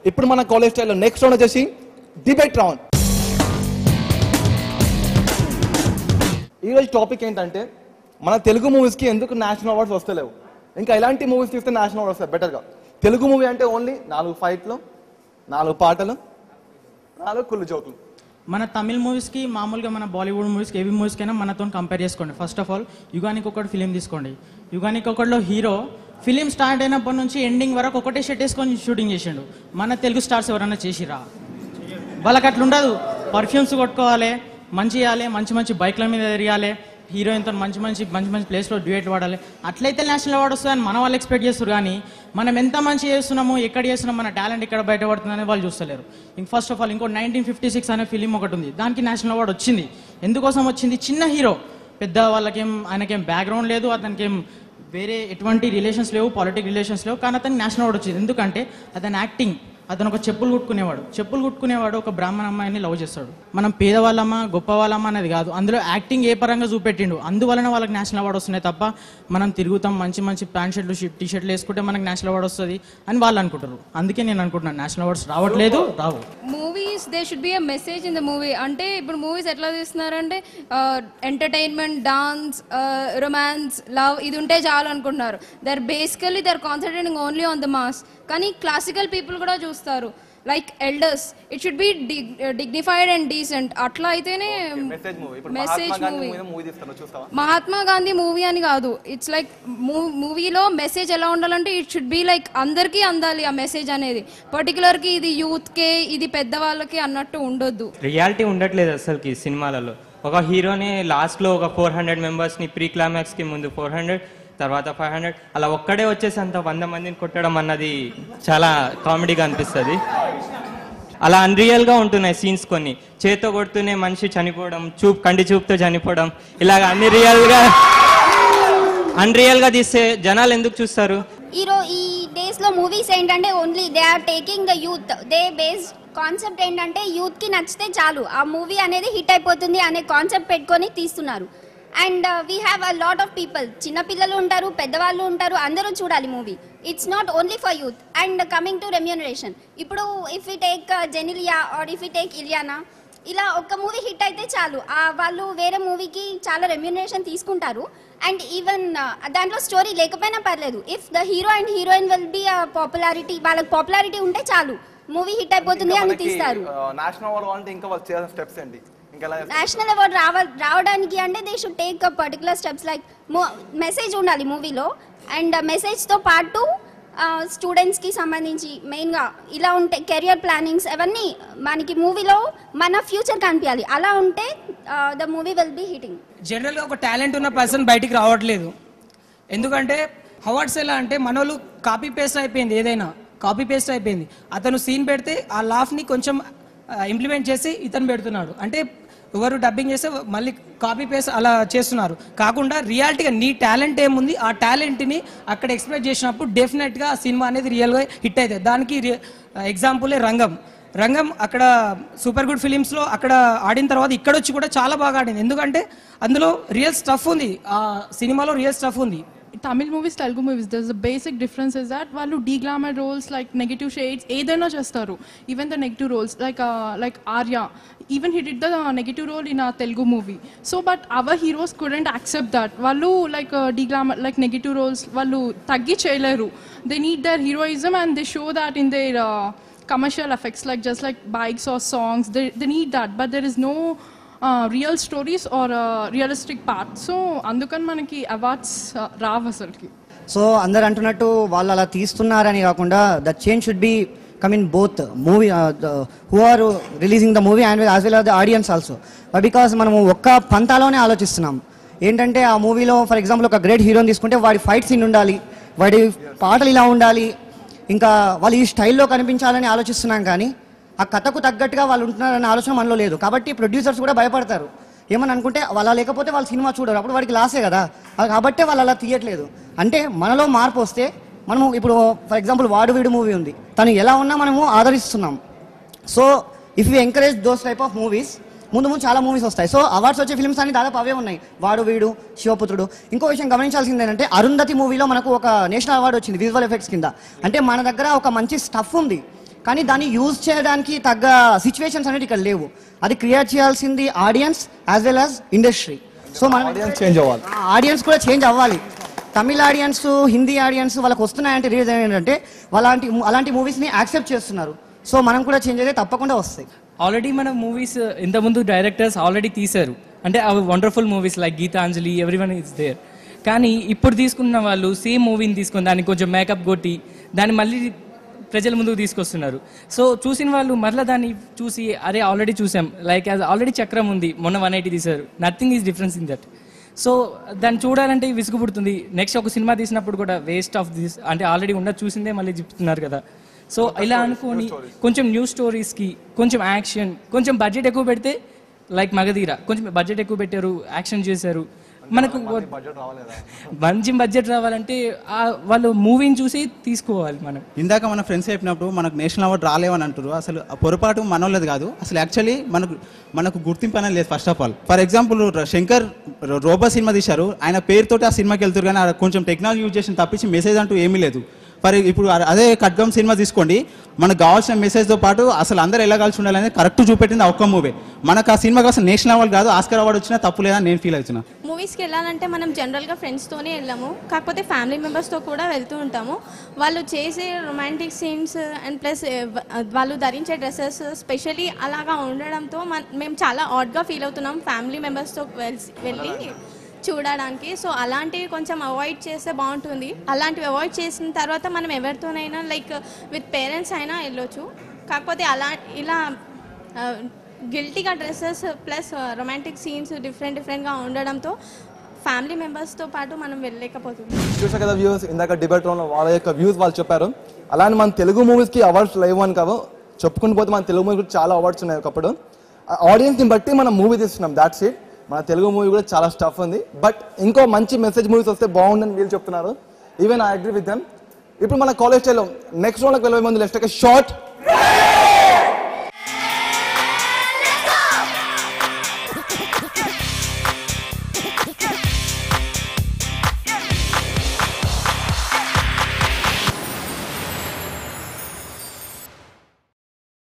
ఇప్పుడు మన కాలేజ్ స్టైల్లో నెక్స్ట్ రౌండ్ వచ్చేసి డిబేట్ రౌండ్. ఈరోజు టాపిక్ ఏంటంటే మన తెలుగు మూవీస్కి ఎందుకు నేషనల్ అవార్డ్స్ వస్తలేవు, ఇంకా ఎలాంటి మూవీస్ తీస్తే నేషనల్ అవార్డ్స్ వస్తాయి బెటర్గా. తెలుగు మూవీ అంటే ఓన్లీ 4 ఫైట్లు, 4 పాటలు, 4 కుళ్ళు జోకులు. మన తమిళ్ మూవీస్కి మామూలుగా మన బాలీవుడ్ మూవీస్కి ఏవి మూవీస్కైనా మనతో కంపేర్ చేసుకోండి. ఫస్ట్ ఆఫ్ ఆల్ యుగానికి ఒకటి ఫిలిం తీసుకోండి. యుగానికి ఒకటిలో హీరో ఫిలిం స్టార్ట్ అయినప్పటి నుంచి ఎండింగ్ వరకు ఒకటే షర్ట్ వేసుకొని షూటింగ్ చేసిండు. మన తెలుగు స్టార్స్ ఎవరైనా చేసిరా? వాళ్ళకి అట్లా ఉండదు. పర్ఫ్యూమ్స్ కొట్టుకోవాలి, మంచి చేయాలి, మంచి మంచి బైక్ల మీద తిరగాలి, హీరోయిన్తో మంచి మంచి ప్లేస్లో డ్యూయట్ వాడాలి. అట్లయితే నేషనల్ అవార్డు వస్తుందని మన వాళ్ళు ఎక్స్పెక్ట్ చేస్తారు. కానీ మనం ఎంత మంచి చేస్తున్నాము, ఎక్కడ చేస్తున్నాం, మన టాలెంట్ ఎక్కడ బయటపడుతుందని వాళ్ళు చూస్తలేరు. ఫస్ట్ ఆఫ్ ఆల్ ఇంకో 1956 అనే ఫిలిం ఒకటి ఉంది, దానికి నేషనల్ అవార్డు వచ్చింది. ఎందుకోసం వచ్చింది? చిన్న హీరో, పెద్ద వాళ్ళకేం ఆయనకేం బ్యాక్గ్రౌండ్ లేదు, అతనికేం వేరే ఎటువంటి రిలేషన్స్ లేవు, పాలిటిక్ రిలేషన్స్ లేవు, కానీ అతనికి నేషనల్ అవార్డు వచ్చింది. ఎందుకంటే అతని యాక్టింగ్, అతను ఒక చెప్పులు కుట్టుకునేవాడు ఒక బ్రాహ్మణ అమ్మాయిని లవ్ చేస్తాడు. మనం పేదవాళ్ళమా గొప్పవాళ్ళమా అనేది కాదు, అందులో యాక్టింగ్ ఏ పరంగా చూపెట్టిండు, అందువలన వాళ్ళకి నేషనల్ అవార్డు వస్తున్నాయి తప్ప మనం తిరుగుతాం మంచి మంచి ప్యాంట్ షర్ట్లు టీ షర్ట్లు వేసుకుంటే మనకి నేషనల్ అవార్డు వస్తుంది అని వాళ్ళు అనుకుంటారు. అందుకే నేను అనుకుంటున్నాను నేషనల్ అవార్డ్స్ రావట్లేదు, రావు. Movies they should be a message in the movie. అంటే ఇప్పుడు మూవీస్ ఎట్లా తీస్తున్నారంటే ఎంటర్టైన్మెంట్, డాన్స్, రొమాన్స్, లవ్ ఇది ఉంటే చాలు అనుకుంటున్నారు. Basically they are concentrating only on the mass. కానీ క్లాసికల్ పీపుల్ కూడా చూస్తారు, like elders. It should be dignified and decent. అట్లా అయితేనే message movie. Mahatma Gandhi movie అని కాదు, ఇట్స్ లైక్ మూవీలో మెసేజ్ ఎలా ఉండాలంటే ఇట్ షుడ్ బి లైక్ అందరికీ అందాలి ఆ మెసేజ్ అనేది. పర్టికులర్కి ఇది యూత్కే, ఇది పెద్దవాళ్ళకి అన్నట్టు ఉండొద్దు. రియాలిటీ ఉండట్లేదు అసలుకి సినిమాలలో. ఒక హీరోని లాస్ట్లో ఒక 400 మెంబర్స్ని ప్రీ క్లైమాక్స్కి ముందు 400 తర్వాత 500 అలా ఒక్కడే వచ్చేసి అంత 100 మందిని కొట్టడం అన్నది చాలా కామెడీగా అనిపిస్తుంది. అలా అన్రియల్గా ఉంటున్నాయి సీన్స్. కొన్ని చేత్తో కొడుతూనే మనిషి చనిపోవడం, కంటి చూపుతో చనిపోవడం, ఇలాగ అన్రియల్గా తీస్తే జనాలు ఎందుకు చూస్తారు? ఈ డేస్ లో మూవీస్ ఏంటంటే only they are taking the youth. They based concept ఏంటంటే యూత్ కి నచ్చితే చాలు ఆ మూవీ అనేది హిట్ అయిపోతుంది అనే కాన్సెప్ట్ పెట్టుకొని తీస్తున్నారు. And we have a lot of people, చిన్నపిల్లలు ఉంటారు, పెద్దవాళ్ళు ఉంటారు, అందరూ చూడాలి movie. It's not only for youth. And coming to remuneration, ఇప్పుడు if you take Genelia or if you take Ileana, ఇలా ఒక్క మూవీ హిట్ అయితే చాలు వాళ్ళు వేరే మూవీకి చాలా రెమ్యూనరేషన్ తీసుకుంటారు. అండ్ ఈవెన్ దాంట్లో స్టోరీ లేకపోయినా పర్లేదు, if the hero and heroine will be popularity, వాళ్ళకి పాపులారిటీ ఉంటే చాలు మూవీ హిట్ అయిపోతుంది అని తీస్తారు. నేషనల్ అవార్డ్ రావడానికి అంటే they should take particular steps, like message ఉండాలి మూవీలో. అండ్ మెసేజ్తో పాటు స్టూడెంట్స్కి సంబంధించి మెయిన్గా ఇలా ఉంటే కెరియర్ ప్లానింగ్స్ అవన్నీ మనకి మూవీలో మన ఫ్యూచర్ కనిపించాలి. అలా ఉంటే the movie will be hitting. జనరల్గా ఒక టాలెంట్ ఉన్న పర్సన్ బయటికి రావట్లేదు. ఎందుకంటే అవార్డ్స్ ఎలా అంటే మనోళ్ళు కాపీ పేస్ట్ అయిపోయింది, ఏదైనా కాపీ పేస్ట్ అయిపోయింది. అతను సీన్ పెడితే ఆ లాఫ్ని కొంచెం ఇంప్లిమెంట్ చేసి ఇతను పెడుతున్నాడు. అంటే ఎవరు డబ్బింగ్ చేస్తే మళ్ళీ కాపీ పేస్ట్ అలా చేస్తున్నారు. కాకుండా రియాలిటీగా నీ టాలెంట్ ఏముంది ఆ టాలెంట్ని అక్కడ ఎక్స్ప్రెస్ చేసినప్పుడు డెఫినెట్గా ఆ సినిమా అనేది రియల్గా హిట్ అవుతుంది. దానికి ఎగ్జాంపులే రంగం అక్కడ సూపర్ గుడ్ ఫిలిమ్స్లో అక్కడ ఆడిన తర్వాత ఇక్కడ వచ్చి కూడా చాలా బాగా ఆడింది. ఎందుకంటే అందులో రియల్ స్టఫ్ ఉంది, ఆ సినిమాలో రియల్ స్టఫ్ ఉంది. Tamil movies, Telugu movies, there's a basic difference is that వాళ్ళు de-glamour roles like negative shades ఏదైనా చేస్తారు. Even the negative roles like Arya, even he did the negative role in a Telugu movie. So but our heroes couldn't accept that. వాళ్ళు like de-glamour like negative roles వాళ్ళు తగ్గి చేయలేరు. They need their heroism and they show that in their commercial effects, like just like bikes or songs. They need that, but there is no real stories or realistic part. So అందుకని మనకి awards రావు అసలుకి. So అందరు అంటున్నట్టు వాళ్ళు అలా తీస్తున్నారని కాకుండా the change should become in both movie who are releasing the movie and as well as the audience also. Because మనము ఒక్క పంతాలోనే ఆలోచిస్తున్నాం. ఏంటంటే ఆ మూవీలో ఫర్ ఎగ్జాంపుల్ ఒక గ్రేట్ హీరోని తీసుకుంటే వాడి ఫైట్ సీన్ ఉండాలి, వాడి పాటలు ఇలా ఉండాలి, ఇంకా వాళ్ళు ఈ స్టైల్లో కనిపించాలని ఆలోచిస్తున్నాం. కానీ ఆ కథకు తగ్గట్టుగా వాళ్ళు ఉంటున్నారనే ఆలోచన మనలో లేదు. కాబట్టి ప్రొడ్యూసర్స్ కూడా భయపడతారు. ఏమని అనుకుంటే వాళ్ళ లేకపోతే వాళ్ళు సినిమా చూడరు, అప్పుడు వాడికి లాసే కదా. కాబట్టి వాళ్ళు అలా తీయట్లేదు. అంటే మనలో మార్పు వస్తే మనము ఇప్పుడు ఫర్ ఎగ్జాంపుల్ వాడు వీడు మూవీ ఉంది, తను ఎలా ఉన్నా మనము ఆదరిస్తున్నాం. So if you encourage those type of movies ముందు చాలా మూవీస్ వస్తాయి. సో అవార్డ్స్ వచ్చే ఫిల్మ్స్ అన్ని దాదాపు అవే ఉన్నాయి, వాడు వీడు, శివపుత్రుడు. ఇంకో విషయం గమనించాల్సింది ఏంటంటే అరుంధతి మూవీలో మనకు ఒక నేషనల్ అవార్డు వచ్చింది విజువల్ ఎఫెక్ట్స్ కింద. అంటే మన దగ్గర ఒక మంచి స్టఫ్ ఉంది, కానీ దాన్ని యూజ్ చేయడానికి తగ్గ సిచ్యువేషన్స్ అనేది ఇక్కడ లేవు. అది క్రియేట్ చేయాల్సింది audience as well as industry. So మనం చేంజ్ అవ్వాలి, ఆడియన్స్ కూడా చేంజ్ అవ్వాలి. తమిళ ఆడియన్స్, హిందీ ఆడియన్స్ వాళ్ళకి వస్తున్నాయంటే రీజన్ ఏంటంటే అలాంటి మూవీస్ని యాక్సెప్ట్ చేస్తున్నారు. సో మనం కూడా చేంజ్ అయితే తప్పకుండా వస్తాయి. ఆల్రెడీ మన మూవీస్ ఇంతకుముందు డైరెక్టర్స్ ఆల్రెడీ తీశారు, అంటే అవి wonderful movies like Gitanjali, everyone is there. కానీ ఇప్పుడు తీసుకున్న వాళ్ళు సేమ్ మూవీని తీసుకుని దానికి కొంచెం మేకప్ కొట్టి దాన్ని మళ్ళీ ప్రజల ముందుకు తీసుకొస్తున్నారు. సో చూసిన వాళ్ళు మరలా దాన్ని చూసి అరే ఆల్రెడీ చూసాం, లైక్ ఆల్రెడీ చక్రం ఉంది, మొన్న 180 తీశారు, nothing is difference in that. So దాన్ని చూడాలంటే విసుగు పుడుతుంది. నెక్స్ట్ ఒక సినిమా తీసినప్పుడు కూడా వేస్ట్ ఆఫ్ దిస్, అంటే ఆల్రెడీ ఉన్నది చూసిందే మళ్ళీ చెప్తున్నారు కదా. సో ఇలా అనుకోని కొంచెం న్యూ స్టోరీస్కి కొంచెం యాక్షన్, కొంచెం బడ్జెట్ ఎక్కువ పెడితే లైక్ మగధీర కొంచెం బడ్జెట్ ఎక్కువ పెట్టారు, యాక్షన్ చేశారు. మనకు మంచి బడ్జెట్ రావాలంటే వాళ్ళు మూవీని చూసి తీసుకోవాలి. మనం ఇందాక మన ఫ్రెండ్స్ చెప్పినప్పుడు మనకు నేషనల్ అవార్డు రాలేవని అంటారు. అసలు పొరపాటు మనోళ్ళది కాదు, అసలు యాక్చువల్లీ మనకు గుర్తింపు అనేది లేదు. First of all for example Shankar Robo cinema తీశారు, ఆయన పేరుతోటి ఆ సినిమాకి వెళ్తారు, కానీ కొంచెం టెక్నాలజీ యూజ్ చేసిన తప్పించి మెసేజ్ అంటూ ఏమీ లేదు. ఇప్పుడు అదే ఖడ్గం సినిమా తీసుకోండి, మనకు కావాల్సిన మెసేజ్తో పాటు అసలు అందరూ ఎలా కలిసి ఉండాలనేది కరెక్ట్ చూపెట్టింది ఆ ఒక్క మూవీ. మనకు ఆ సినిమాకి అసలు నేషనల్ అవార్డు కాదు, ఆస్కర్ అవార్డు వచ్చినా తప్పు లేదని నేను ఫీల్ అవుతున్నా. మూవీస్కి వెళ్ళాలంటే మనం జనరల్గా ఫ్రెండ్స్తోనే వెళ్ళాము, కాకపోతే ఫ్యామిలీ మెంబర్స్తో కూడా వెళ్తూ ఉంటాము. వాళ్ళు చేసే రొమాంటిక్ సీన్స్ అండ్ ప్లస్ వాళ్ళు ధరించే డ్రెస్సెస్ స్పెషలీ అలాగా ఉండడంతో మేము చాలా ఆడ్గా ఫీల్ అవుతున్నాం ఫ్యామిలీ మెంబర్స్తో వెళ్ళి చూడడానికి. సో అలాంటివి కొంచెం అవాయిడ్ చేస్తే బాగుంటుంది. అలాంటివి అవాయిడ్ చేసిన తర్వాత మనం ఎవరితోనైనా లైక్ విత్ పేరెంట్స్ అయినా వెళ్ళొచ్చు. కాకపోతే ఇలా గిల్టీగా డ్రెస్సెస్ ప్లస్ రొమాంటిక్ సీన్స్ డిఫరెంట్గా ఉండడంతో ఫ్యామిలీ మెంబర్స్తో పాటు మనం వెళ్ళలేకపోతున్నాం. చూసా కదా వ్యూస్, ఇందాక డిబేట్ రూమ్లో వాళ్ళ యొక్క వ్యూస్ వాళ్ళు చెప్పారు. అలానే మన తెలుగు మూవీస్కి అవార్డ్స్ లేవు అని కాదు, చెప్పుకుని పోతే మన తెలుగు మూవీస్ చాలా అవార్డ్స్ ఉన్నాయి. ఒకప్పుడు ఆడియన్స్ని బట్టి మనం మూవీ తీస్తున్నాం, దాట్స్ ఇట్. మన తెలుగు మూవీ కూడా చాలా స్టఫ్ ఉంది, బట్ ఇంకో మంచి మెసేజ్ మూవీస్ వస్తే బాగుందని వీళ్ళు చెప్తున్నారు. Even I agree with them. ఇప్పుడు మన కాలేజ్ స్టైల్లో నెక్స్ట్ రౌండ్కి వెళ్ళే ముందు లెట్స్ టేక్ ఎ షార్ట్